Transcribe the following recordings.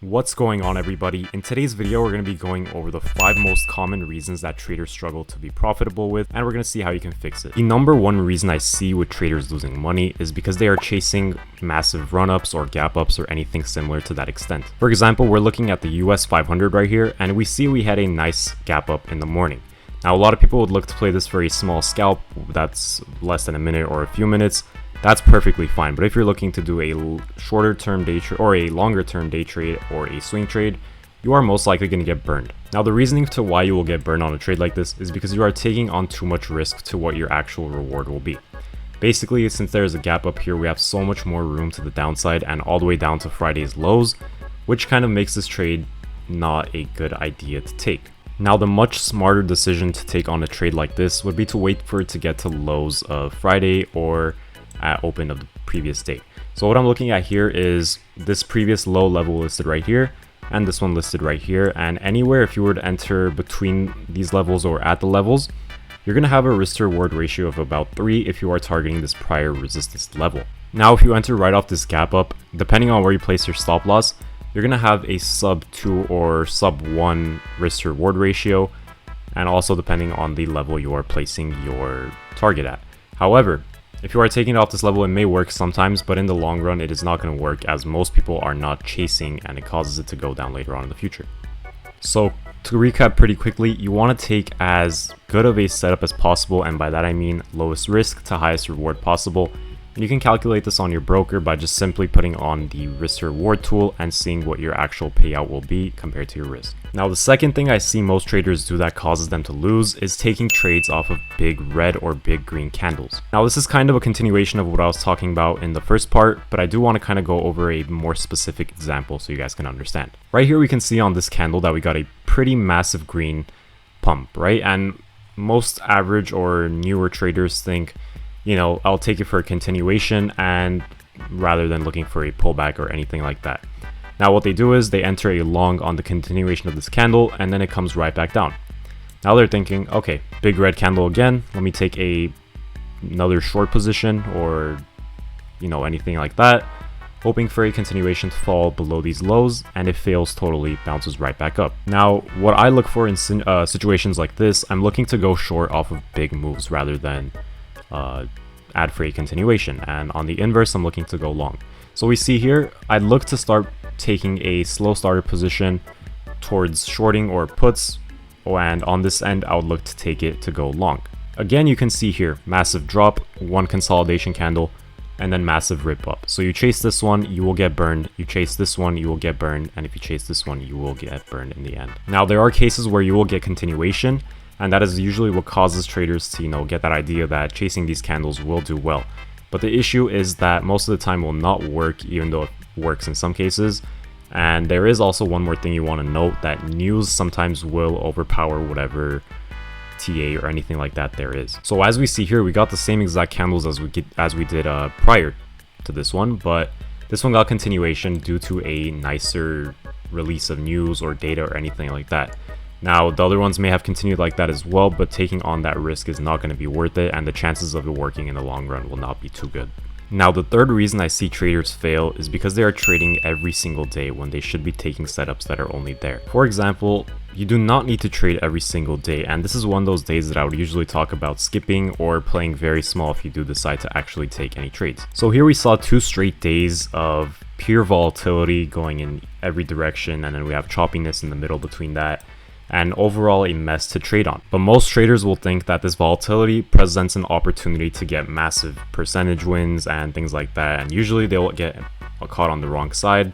What's going on, everybody? In today's video, we're going to be going over the 5 most common reasons that traders struggle to be profitable with, and we're going to see how you can fix it. The number one reason I see with traders losing money is because they are chasing massive run-ups or gap-ups or anything similar to that extent. For example, we're looking at the US 500 right here, and we see we had a nice gap-up in the morning. Now, a lot of people would look to play this for a small scalp that's less than a minute or a few minutes. That's perfectly fine, but if you're looking to do a shorter term day trade or a longer term day trade or a swing trade, you are most likely going to get burned. Now, the reasoning to why you will get burned on a trade like this is because you are taking on too much risk to what your actual reward will be. Basically, since there is a gap up here, we have so much more room to the downside and all the way down to Friday's lows, which kind of makes this trade not a good idea to take. Now, the much smarter decision to take on a trade like this would be to wait for it to get to lows of Friday or at open of the previous day. So what I'm looking at here is this previous low level listed right here and this one listed right here, and anywhere if you were to enter between these levels or at the levels, you're going to have a risk to reward ratio of about 3 if you are targeting this prior resistance level. Now, if you enter right off this gap up, depending on where you place your stop loss, you're going to have a sub 2 or sub 1 risk to reward ratio, and also depending on the level you are placing your target at. However, if you are taking it off this level, it may work sometimes, but in the long run, it is not going to work as most people are not chasing and it causes it to go down later on in the future. So to recap pretty quickly, you want to take as good of a setup as possible, and by that I mean lowest risk to highest reward possible. And you can calculate this on your broker by just simply putting on the risk to reward tool and seeing what your actual payout will be compared to your risk. Now, the second thing I see most traders do that causes them to lose is taking trades off of big red or big green candles. Now, this is kind of a continuation of what I was talking about in the first part, but I do want to kind of go over a more specific example so you guys can understand. Right here, we can see on this candle that we got a pretty massive green pump, right? And most average or newer traders think, you know, I'll take it for a continuation and rather than looking for a pullback or anything like that. Now, what they do is they enter a long on the continuation of this candle and then it comes right back down. Now they're thinking, okay, big red candle again, let me take another short position or, you know, anything like that, hoping for a continuation to fall below these lows, and it fails totally, bounces right back up. Now, what I look for in situations like this, I'm looking to go short off of big moves rather than add for a continuation, and on the inverse I'm looking to go long. So we see here I'd look to start taking a slow starter position towards shorting or puts, and on this end I would look to take it to go long. Again, you can see here massive drop, one consolidation candle, and then massive rip up. So you chase this one, you will get burned. You chase this one, you will get burned, and if you chase this one, you will get burned in the end. Now, there are cases where you will get continuation, and that is usually what causes traders to, you know, get that idea that chasing these candles will do well. But the issue is that most of the time will not work, even though it works in some cases. And there is also one more thing you want to note, that news sometimes will overpower whatever TA or anything like that there is. So as we see here, we got the same exact candles as we did prior to this one, but this one got continuation due to a nicer release of news or data or anything like that. Now, the other ones may have continued like that as well, but taking on that risk is not going to be worth it, and the chances of it working in the long run will not be too good. Now, the third reason I see traders fail is because they are trading every single day when they should be taking setups that are only there. For example, you do not need to trade every single day, and this is one of those days that I would usually talk about skipping or playing very small if you do decide to actually take any trades. So here we saw 2 straight days of pure volatility going in every direction, and then we have choppiness in the middle between that, and overall a mess to trade on. But most traders will think that this volatility presents an opportunity to get massive percentage wins and things like that, and usually they'll get caught on the wrong side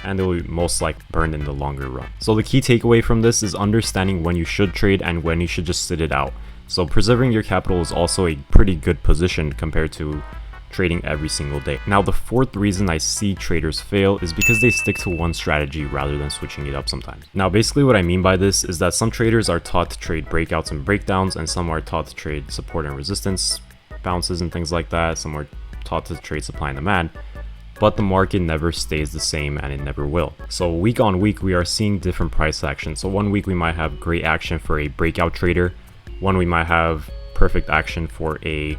and they'll be most likely burned in the longer run. So the key takeaway from this is understanding when you should trade and when you should just sit it out. So preserving your capital is also a pretty good position compared to trading every single day. Now, the fourth reason I see traders fail is because they stick to one strategy rather than switching it up sometimes. Now, basically what I mean by this is that some traders are taught to trade breakouts and breakdowns, and some are taught to trade support and resistance bounces and things like that. Some are taught to trade supply and demand, but the market never stays the same and it never will. So week on week, we are seeing different price action. So one week we might have great action for a breakout trader. One we might have perfect action for a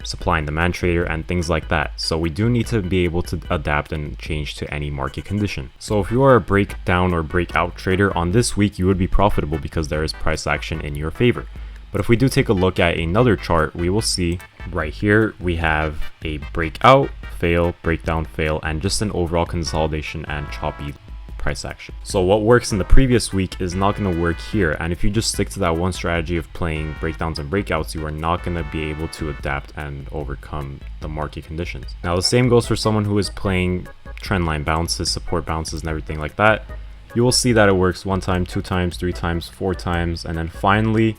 supply and demand trader, and things like that. So we do need to be able to adapt and change to any market condition. So if you are a breakdown or breakout trader, on this week you would be profitable because there is price action in your favor. But if we do take a look at another chart, we will see right here we have a breakout, fail, breakdown, fail, and just an overall consolidation and choppy price action. So what works in the previous week is not going to work here, and if you just stick to that one strategy of playing breakdowns and breakouts, you are not going to be able to adapt and overcome the market conditions. Now the same goes for someone who is playing trendline bounces, support bounces, and everything like that. You will see that it works 1 time, 2 times, 3 times, 4 times, and then finally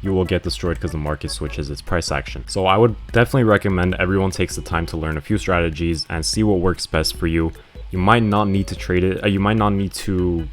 you will get destroyed because the market switches its price action. So I would definitely recommend everyone takes the time to learn a few strategies and see what works best for you. You might not need to trade it, you might not need to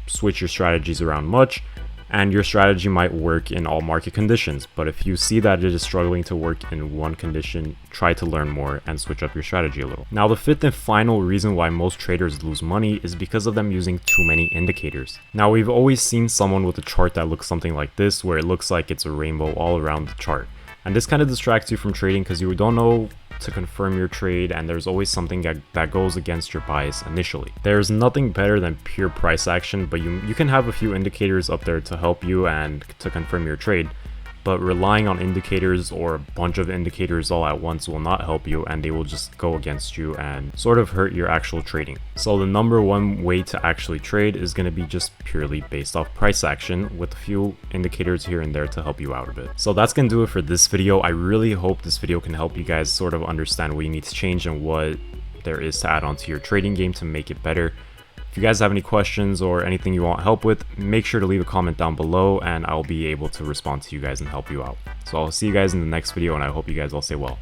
switch your strategies around much, and your strategy might work in all market conditions. But if you see that it is struggling to work in one condition, try to learn more and switch up your strategy a little. Now the fifth and final reason why most traders lose money is because of them using too many indicators. Now we've always seen someone with a chart that looks something like this, where it looks like it's a rainbow all around the chart. And this kind of distracts you from trading because you don't know to confirm your trade, and there's always something that goes against your bias initially. There's nothing better than pure price action, but you can have a few indicators up there to help you and to confirm your trade. But relying on indicators or a bunch of indicators all at once will not help you, and they will just go against you and sort of hurt your actual trading. So the number one way to actually trade is going to be just purely based off price action with a few indicators here and there to help you out a bit. So that's going to do it for this video. I really hope this video can help you guys sort of understand what you need to change and what there is to add on to your trading game to make it better. If you guys have any questions or anything you want help with, make sure to leave a comment down below and I'll be able to respond to you guys and help you out. So I'll see you guys in the next video, and I hope you guys all stay well.